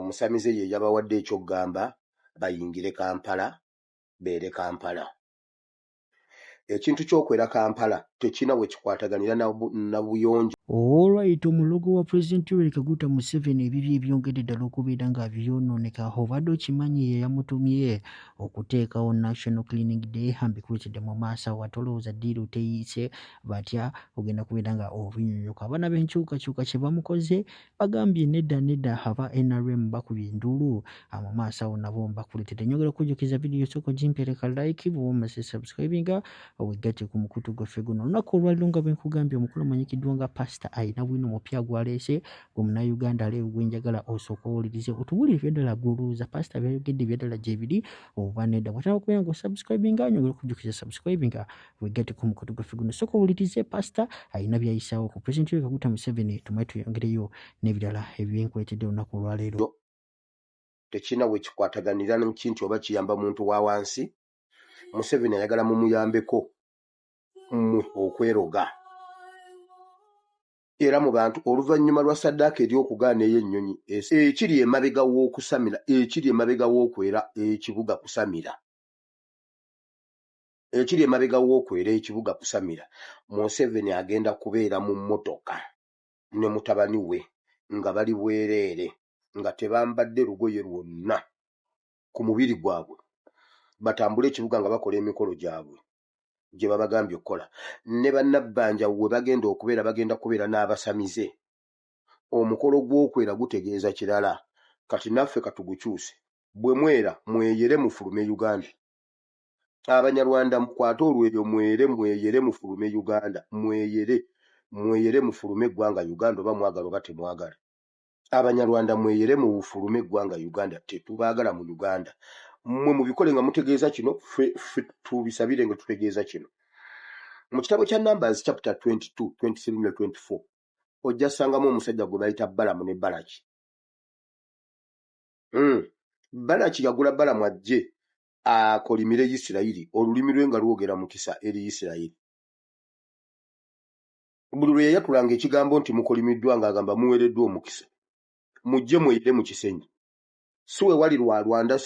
omusamize ye yabawadde ekyogamba bayingire Kampala beere Kampala. Ekintu kyokwera Kampala tekina we kikwataganira na buyonjo. Alright, omulogo wa President Yoweri Kaguta Museveni ebibye ebyongedde ddala okubeera nga byonooneka. Obadde okimanyi ye yamutumye okuteekawo National Cleaning Day ambikuletedde mu maaso ate olowooza ddiiru teyiise batya ogenda kubeera nga obinyonyoka. Abaana b'enkyukakyuka kye bamukoze bagambye nedda aba NRM bakubye enduulu mu maaso awo nabo mbakuletedde. Nyongera okujjukiza vidiyo sooka gimpereka like bw'omase subscribinga wegatte ku mukutu gwaffe guno. Olunaku olwaliro nga bwe nkugambye omukulu amanyikiddwa nga Pastor ayina bwino mupya gwaleese gwe Munnayuganda aleewo gwe njagala osooka owulirize otuwulire eby'eddala gw'olowooza Pastor byayogedde eby'eddala gye biri oba nedda. Bw'otandika okubeera ng'osubscribinga nyongera okujjukiza subscribinga wegatte ku mukutu gwaffe guno. Sooka owulirize Pastor ayina byayisaawo ku President Yoweri Kaguta Museveni tumaye tuyongereyo n'ebirala ebyenkuletedde olunaku olwaleero. Tekina we kikwataganira n'ekintu oba kiyamba muntu wa wansi. Museveni ayagala mumuyambeko okweroga. Era mu bantu oluvannyuma lwa Saddaaka ery'okugaana ey'ennyonyi ekiri emabega w'okusamira ekiri emabega w'okwera ekibuga kusamira ekiri emabega w'okwera ekibuga kusamira Museveni agenda kubeera mu mmotoka ne mutabani we nga bali bwereere nga tebambadde lugoye lwonna ku mubiri gwabwe batambule ekibuga nga bakola emikolo gyabwe gye babagambye okukola. Ne bannabbanja we bagenda kubeera n'abasamize. Omukolo gw'okwera gutegeeza kirala. Kati naffe katugukyuse. Bwe mwera mweyere mufulume Uganda. Abanyarwanda mukwate olweryo mweyere mufulume Uganda. Mweyere mufulume eggwanga Uganda oba mwagala oba temwagala. Abanyarwanda mweyere mufulume eggwanga Uganda. Tetubaagala mu Uganda. Mmwe mubikole nga mutegeeza kino tubisabire nga tutegeeza kino. Mu kitabo kya Numbers chapter 22, 23 ne 24 ojja sangamu omusajja gwe bayita Balamu ne Balaki. Balaki yagula Balamu ajje akolimire Isirayiri olulimi lwe nga lwogera mukisa eri Isirayiri. Buli lwe yayatulanga ekigambo nti mukolimiddwa ng'agamba muweereddwa omukisa. Mujje mweyire mu kisenyi. Suwe wali Rwanda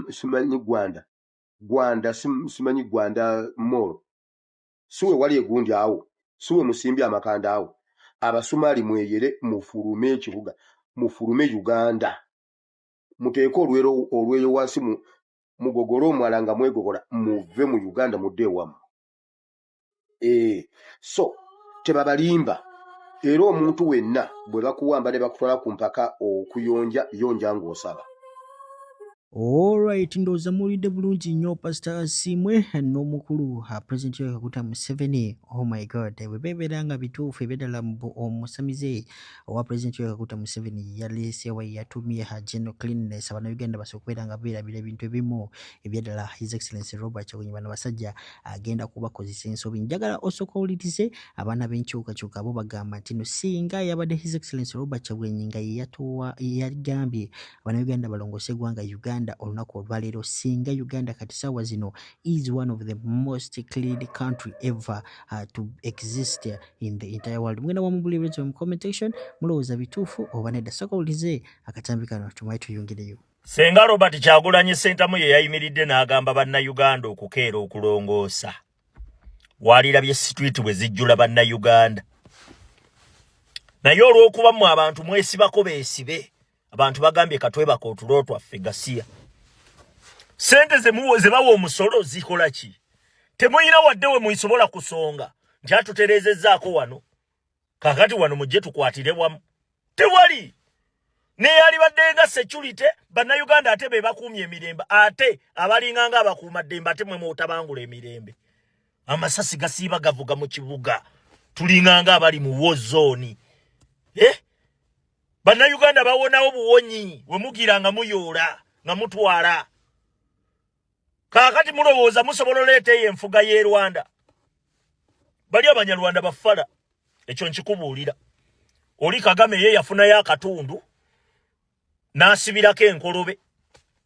simanyi Gwanda simanyi Gwanda Moro. Suwe wali egundi awo. Suwe musimbi amakanda awo. Abasumali mweyere mufulume ekibuga. Mufulume Uganda. Muteeko olweyo wansi mugogoro omwala nga mwegogola muve mu Uganda mudde ewamu. So tebabalimba. Era omuntu wenna bwe bakuwamba ne bakutwala ku mpaka okuyonja yonja ng'osaba. Alright, ndowooza muwulidde bulungi nnyo Pastor Asimwe n'omukulu President Yoweri Kaguta Museveni. Oh my God, bwe bebeera nga bituufu eby'eddala omusamize owa President Yoweri Kaguta Museveni yaleesewa yatumye General Cleanliness Abannayuganda basobola okubeera nga beerabira ebintu ebimu eby'eddala His Excellency Robert Kyagulanyi bano basajja agenda kubakozesa ensobi. Njagala osooka owulirize abaana b'enkyukakyuka abo bagamba nti no singa yabadde His Excellency Robert Kyagulanyi nga yagambye Abannayuganda balongoose eggwanga Uganda olunaku olwaleero singa Uganda kati ssaawa zino is one of the most clean country ever to exist in the entire world. Mugenda wamubuuliriza mu comment section mulowooza bituufu oba nedda. Sooka owulirize akatambi kano tumaye tuyongereyo. Senga Robert Kyagulanyi Ssentamu ye yayimiridde n'agamba bannayuganda okukeera okulongoosa. Walirabye street bwe zijjula bannayuganda. Naye olw'okuba mmwe abantu mwesibako beesibe abantu bagambye katwebaka otulo twaffe gasiya. Sente ze bawa omusolo zikola ki? Temuyina wadde we muyisobola kusonga nti atutereezezzaako wano. Kakati wano mujje tukwatire wamu. Tewali. Ne yalibadde nga security bannayuganda ate be bakuumye emirembe ate abalinga nga abakuuma ddembe ate mwe mutabangula emirembe. Amasasi gasiiba gavuga mu kibuga. Tulinga nga abali mu war zone. Bannayuganda bawonawo buwonyi we mugira nga muyoola nga mutwala. Kakati mulowooza musobola oleeta enfuga y'e Rwanda. Bali Abanyarwanda bafala. Ekyo nkikubuulira. Oli Kagame ye yafunayo akatundu n'asibirako enkolobe.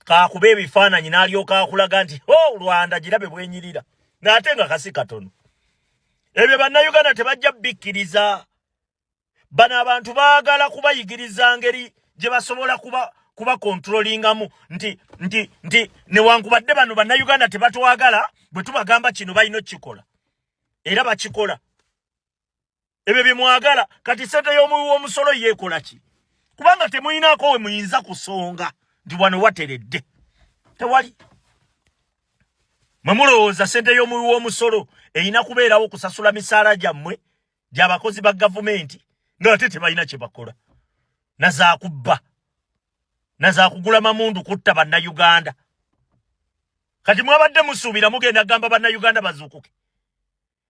Kaakube ebifaananyi n'alyoka akulaga nti Rwanda girabe bwenyirira. Ng'ate nga kasi katono. Ebyo bannayuganda tebajja bikkiriza. Bano abantu baagala kubayigiriza ngeri gye basobola kuba controllingamu nti newankubadde bano bannayuganda tebatwagala bwe tubagamba kino balina okukikola era bakikola ebyo bye mwagala kati ssente y'omuwi w'omusolo yeekola ki kubanga temuyinaako we muyinza kusonga nti wano wateredde tewali mwe mulowooza ssente y'omuwi w'omusolo erina kubeerawo okusasula misaala gyammwe gy'abakozi ba gavumenti ng'ate tebalina kye bakola nazaakubba nazaakugula mamundu kutta bannayuganda kati mwabadde musuubira mugenda gamba bannayuganda bazuukuke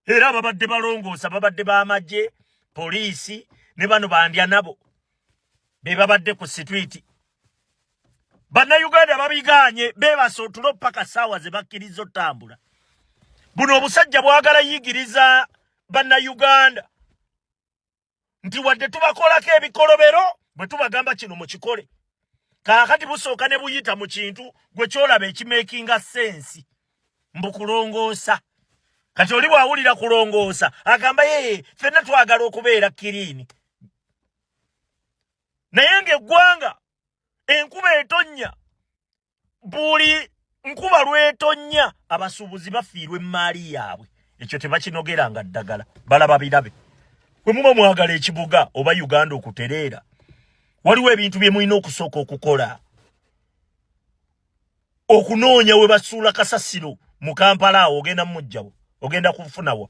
era ababadde balongoosa babadde b'amagye poliisi ne bano bandya nabo be babadde ku sitwiti bannayuganda babiganye beebasootulo paka saawa ze bakkiriza otambula buno obusajja bwagala yigiriza bannayuganda nti wadde tubakolako ebikolobero bwe tubagamba kino mukikole kaakati busooka ne buyita mu kintu gwe kyolaba ekimeekinga sensi mbukulongoosa kati oli bwawulira kulongoosa agamba yeye ffenna twagala okubeera kiriini naye ng'eggwanga enkuba etonnya buli nkuba lwetonnya abasuubuzi bafiirwa emmaali yaabwe ekyo tebakinogeranga ddagala balaba birabe bwe muba mwagala ekibuga oba Uganda okutereera waliwo ebintu bye mulina okusooka okukola okunoonya we basuula kasasiro mu Kampala awo ogenda mujjawo ogenda kufunawa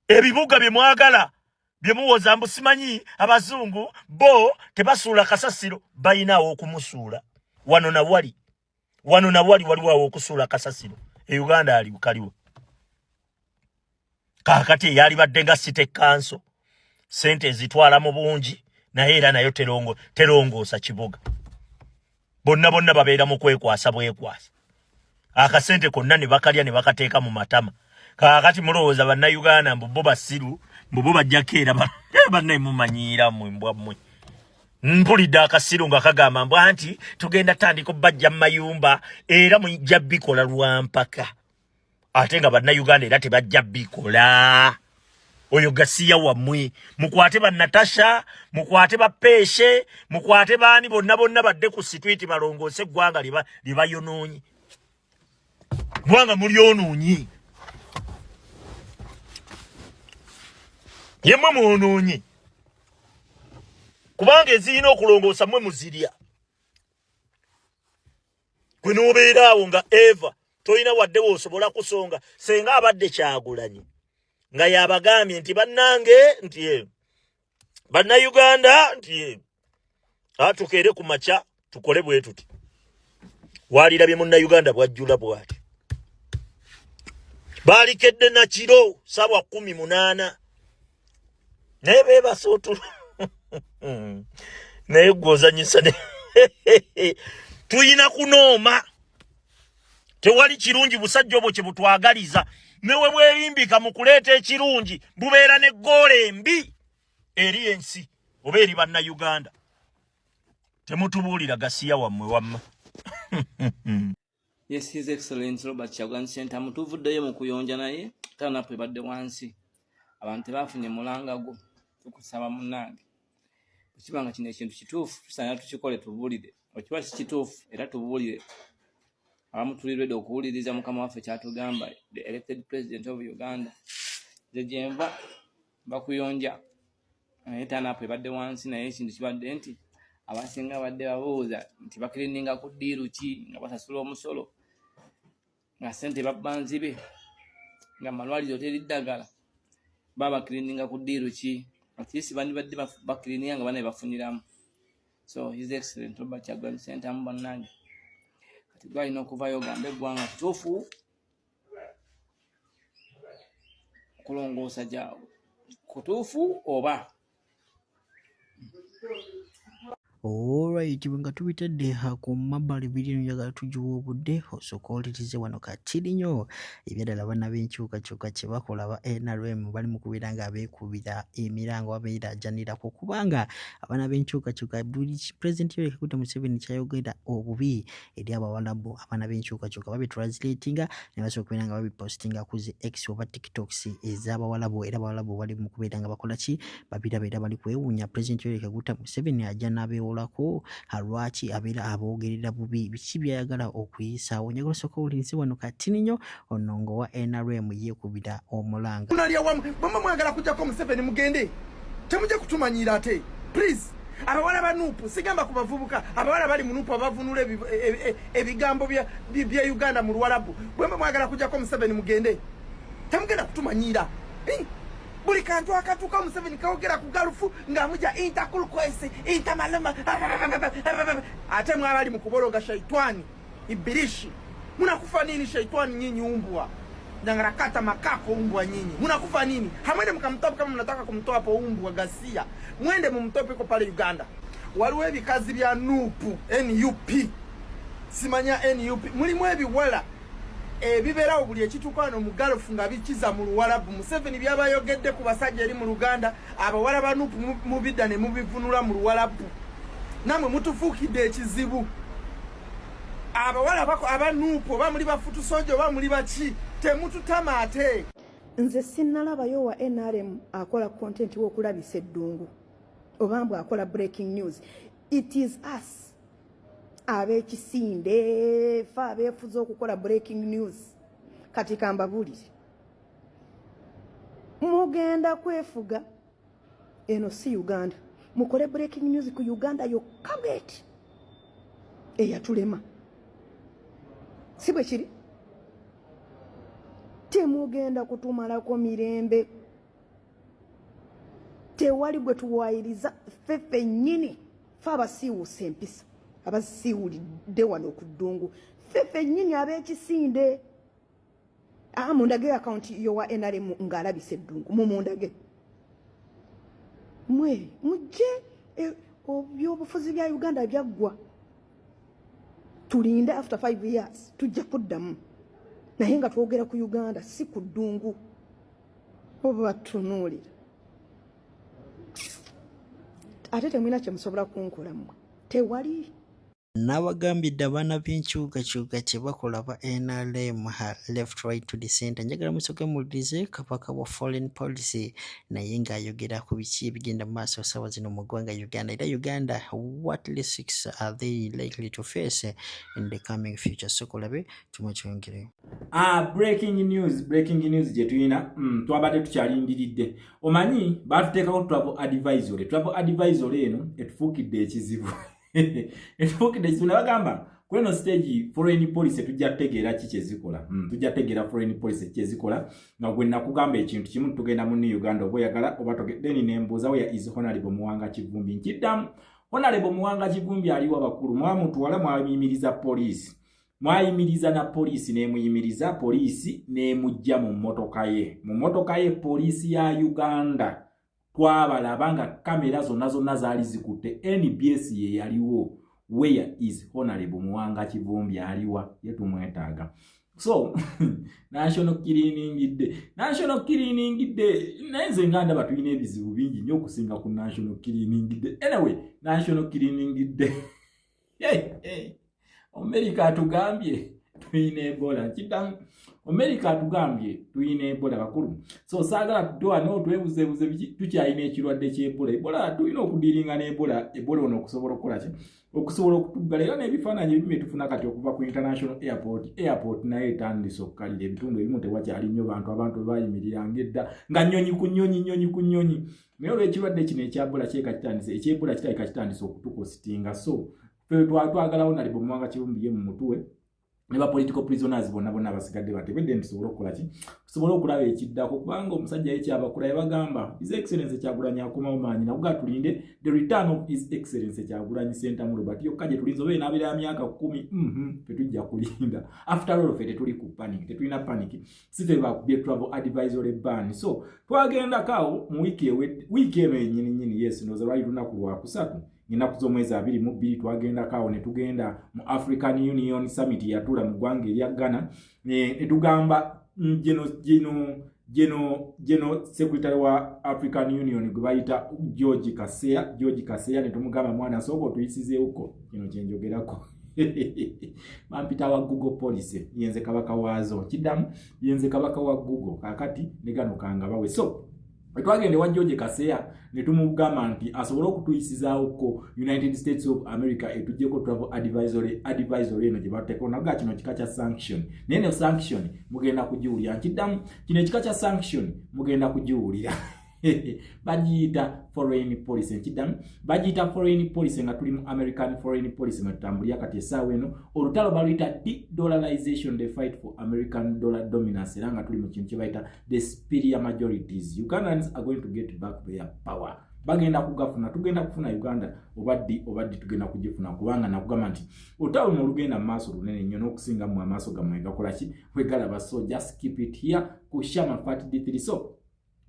ebibuga bye mwagala bye muwoza mbu simanyi abazungu bo tebasuula kasasiro bayinaawo okumusuula wano na wali waliwo awo okusuula kasasiro e Uganda kaliwo kaakati eyali badde nga City Council sente ezitwala mu bungi naye era nayo terongoosa kibuga bonna babeera mu kwekwasa bwekwasa akasente konna ne bakalya ne bakateeka mu matama kaakati mulowooza bannayuganda mbu bo basiru mbu bo bajjako era bannaye mumanyiira mmwe mbwa mmwe mpulidde akasiru nga kagamba mbu anti tugenda tandika obbajja mu mayumba era mujja bikola lwampaka ate nga bannayuganda era tebajja bikola oyo gasiya wammwe mukwate ba Natasha mukwate ba Peshe mukwate baani bonna badde ku sitwiti balongoose eggwanga libayonoonye gwanga mulyonoonye yemmwe mwonoonye kubanga ezirina okulongoosa mmwe muzirya gwe n'obeera awo nga Eva tolina wadde woosobola kusonga senga abadde Kyagulanyi nga yabagambye nti bannange nti bannayuganda nti atukeere ku makya tukole bwe tuti walirabye munnayuganda bwajjula bwati balikedde na kiro sawa 18 naye beebasootulo naye gwozanyisa tuyina kunooma tewali kirungi busajja obwo kye butwagaliza newe bwerimbika mu kuleeta ekirungi bubeera ne ggoole embi eri ensi oba eri bannayuganda temutubuulira gasiya wammwe wamma Yes, His Excellency Robert Kyagulanyi Ssentamu tuvuddeyo mu kuyonja naye tanapu ebadde wansi abantu bafunye mulangago tukusaba munnange ekibanga kino ekintu kituufu tusaana tukikole tubuulire okiba si kituufu era tubuulire abamu tulirwedde okuwuliriza mukama waffe kyatugamba the elected president of Uganda nze gyenva bakuyonja naye tanapu ebadde wansi naye ekintu kibadde nti abasinga badde babuuza nti bakirininga ku ddiiru ki nga basasula omusolo nga ssente babbanzibe nga malwaliro teri ddagala baba bakirininga ku ddiiru ki atisi bandi badde bakirininga nga banaye bafuniramu so His Excellency Robert Kyagulanyi Ssentamu bannange kati gwalina okuvayo ogambe eggwanga kituufu kulongoosa gyawe kutuufu oba All Alright, bwenga tubitadde ku mabbali biri njagala tugiwa obudde osooka owulirize wano kati nnyo ebyadala bana b'enkyukakyuka kye bakola ba NRM bali mu kubeera nga beekubira emirango abeeraajanirako kubanga abaana b'enkyukakyuka buli Pulezidenti Yoweri Kaguta Museveni kyayogera obubi eri Abawarabu abaana b'enkyukakyuka babitranslatinga ne basobola okubeera nga babipostinga ku zi X oba TikToks ez'Abawarabu era Abawarabu bali mu kubeera nga bakola ki babiraba era bali kwewuunya Pulezidenti Yoweri Kaguta Museveni ajja n'abeewolako lwaki abeera aboogerera bubi biki byayagala okuyisaawo njagala osooka owulirize wano kati nnyo onongo wa NRM yeekubira omulanga Tunalya wamu bamwe mwagala kujjako Museveni mugende temujja kutumanyira ate please abawala ba Nuupu sigamba ku bavubuka abawala bali mu Nuupu abavunula ebigambo bya Uganda mu Luwarabu bwe mwagala kujjako Museveni mugende temugenda kutumanyira buli kantu akatuuka Museveni kawogera ku galufu ng'amuja intakulkwesi intamalama ate mwabali mu kubologa shaitani ibilishi munakufa nini shaitani nyinyi umbwa Dangarakata makako umbwa nyinyi munakufa nini hamwende mkamtopa kama mnataka kumtoa hapo umbwa Gasia mwende mumtope kwa pale Uganda waliwo ebikazi bya Nuupu NUP simanya NUP mulimu ebiwala biberawo buli ekituuka wano mu galufu nga bikiza mu Luwarabu Museveni byabayogedde ku basajja eri mu Luganda abawala ba Nuupu mubidda ne mubivunula mu Luwarabu namwe mutufuukidde ekizibu abawala bako aba Nuupu oba muli bafutu sojo oba muli baki temututama ate nze sinnalabayo wa NRM akola content w'okulabisa eddungu oba mbwe akola breaking news. It is us ab'ekisinde fa abeefuza okukola breaking news kati kambabulire mugenda kwefuga eno si Uganda mukole breaking news ku Uganda yokka bweti eyatulema si bwe kiri temugenda kutumalako mirembe tewali bwe tuwayiriza ffeffe nnyini fe abasiiwuusa empisa abasiiwulidde wano ku ddungu ffeffe nnyini ab'ekisinde mundage akaunti yowa NRM ng'alabisa eddungu mumundage mwe mujje ebyobufuzi bya Uganda byaggwa tulinde after 5 years tujja kuddamu naye nga twogera ku Uganda si ku ddungu oba tunuulira ate temwina kye musobola kunkola mmwe tewali n'abagambidde abaana b'enkyukakyuka kye bakola ba NRM left right to the center njagala musooke muwulirize kabaka wa foreign policy naye ng'ayogera ku biki ebigenda mu maaso ssaawa zino mu ggwanga Uganda era Uganda what risks are they likely to face in the coming future sokolabe tumukyongere breaking news gye tulina twabadde tukyalindiridde omanyi baatuteekako travel advisory eno etufuukidde ekizibu etufuukidde ekizibu nabagamba ku eno stage foreign policy tujja tegeera ki kyezikola tujja tegeera foreign policy kyezikola nga gwe nakugamba ekintu kimu tugenda mu New Uganda oba oyagala oba togedeni nembuuza where is Honorable Muwanga Kivumbi nkiddamu Honorable Muwanga Kivumbi aliwo abakulu mwamutuwala mwayimiriza poliisi mwayimiriza na poliisi nemuyimiriza poliisi nemujja mu mmotoka ye poliisi ya Uganda twabalaba nga kamera zonna zaali zikutte NBS ye yaliwo where is Honorable Muwanga Kivumbi aliwa yetumwetaaga so national cleaning day nenze nganda batuyina ebizibu bingi nnyo okusinga ku national cleaning day anyway national cleaning day America atugambye tuyina Ebola kidamu America atugambye tuyina Ebola bakulu so saagala tutoa no twebuzebuze tukyayina ekirwadde ky'Ebola Ebola tuyina okudiringa n'Ebola ono okusobola okukola ki okusobola okutugala era n'ebifaananyi ebimu tufuna kati okuva ku international airport naye etandise okukalira ebitundu ebimu tewakyali nnyo abantu bayimiriranga edda nga nnyonyi ku nnyonyi naye olw'ekirwadde kino ekyabola eky'Ebola kirabika kitandise okutukositinga so twagalawo Honorable Muwanga Kivumbi ye mu mutuwe ne ba political prisoners bonna basigadde batebedde ntusobola okukola ki tusobola okulaba ekiddako kubanga omusajja yekyabakula yabagamba His Excellency Kyagulanyi akomawo maanyi nakuga tulinde the return of His Excellency Kyagulanyi Ssentamu Robert yokka gye tulinze oba enaabira ya myaka 10 tetujja kulinda after all ffe tetuli ku panic tetulina panic si ffe bakubye travel advisory ban so twagendako mu wiiki eno yennyini yes ndowooza lwali lunaku lwakusatu ngenda kuzomwezi 22 twagenda kawo ne tugenda mu African Union Summit yatula mu ggwanga erya Ghana ne tugamba Geno Secretary wa African Union gwe bayita George Kaseya ne tumugamba mwana soko tuyisize uko kino kyenjogerako mampita wa Google policy yenze kabaka wazo kidamu yenze kabaka wa Google kakati negano kanga bawe so twagende wa George Kaseya ne tumugamba nti asobola okutuyisiza uko United States of America etujeko travel advisory eno jibateko naga kino kikacha sanction nene sanction mugenda kujiulira kidamu kino kikacha sanction mugenda kujiulira bajita foreign policy kidamu bajita foreign policy nga tuli mu American foreign policy matambulya kati esawe eno olutalo balita de-dollarization, the fight for American dollar dominance era nga tuli mu kintu kyebayita the superior majorities. Ugandans are going to get back their power. Bagenda kugafuna tugenda kufuna Uganda obaddi tugenda kugifuna kubanga nakugamba nti olutalo no lugenda maaso lunene nnyo n'okusinga mu amaaso gamwe gakola ki wegalaba, so just keep it here ku Shama Fat D3. So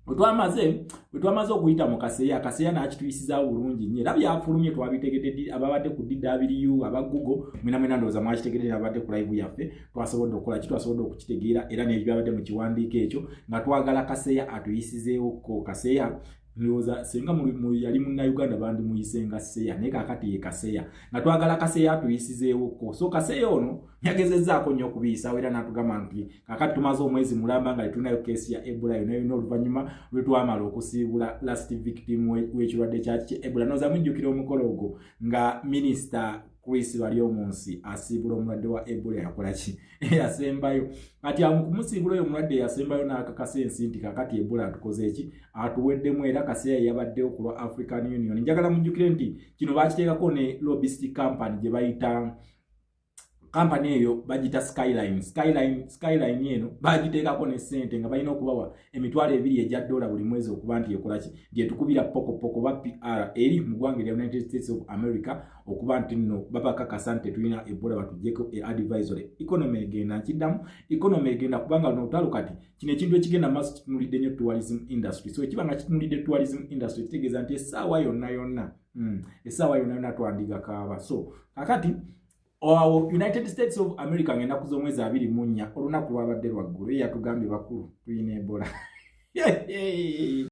Wetwamaze okuyita mu Kaseya n'akituyisiza bulungi nnyo era byafulumye twabitegedde ababadde ku DW aba Google mwina ndowooza mwakitegedde abadde ku live yaffe twasobodde okukola twasobodde okukitegeera era n'ebyo abadde mu kiwandiiko ekyo nga twagala Kaseya atuyisizeewo ko Kaseya ndowooza singa yali Munnayuganda bandi muyisenga Seya naye kakati ye Kaseya nga twagala Kaseya atuyisizeewo ko so Kaseya ono yagezezzaako nnyo okubiyisawo era n'atugamba nti kakati tumaze omwezi mulamba nga tulinayo keesi ya Ebola yonayo n'oluvannyuma lwe twamala okusiibula last victim w'ekirwadde kya Ebola. Nooza mujjukira omukolo ogwo nga minisita Chris Waliomunsi asiibula omulwadde wa Ebola yakola ki yasembayo kati kumusiibula oyo omulwadde yasembayo n'akakasa ensi nti kakati Ebola atukoze eki atuweddemu era Kaseya yabaddewo ku lwa African Union. Njagala mujjukire nti kino bakiteekako ne lobbyist company gye bayita company eyo bagita Skyline eno bagiteekako ne ssente nga balina okubawa emitwalo 2 ejja $2 buli mwezi okuba nti ekola ki gye tukubira poko ba PR eri mu ggwanga lya United States of America okuba nti nno babakakasa nti tulina Ebola batuggyeko advisory. Economy egenda nkiddamu economy egenda kubanga luno olutalo kati kino ekintu ekigenda maaso kitunulidde nnyo tourism industry. So ekibanga kitunulidde tourism industry kitegeeza nti essaawa yonna twandiga kaaba. So kakati United States of America ngenda kuzomwezi 24 olunaku lwabadde lwaggulu yatugambye bakulu tuyina Ebola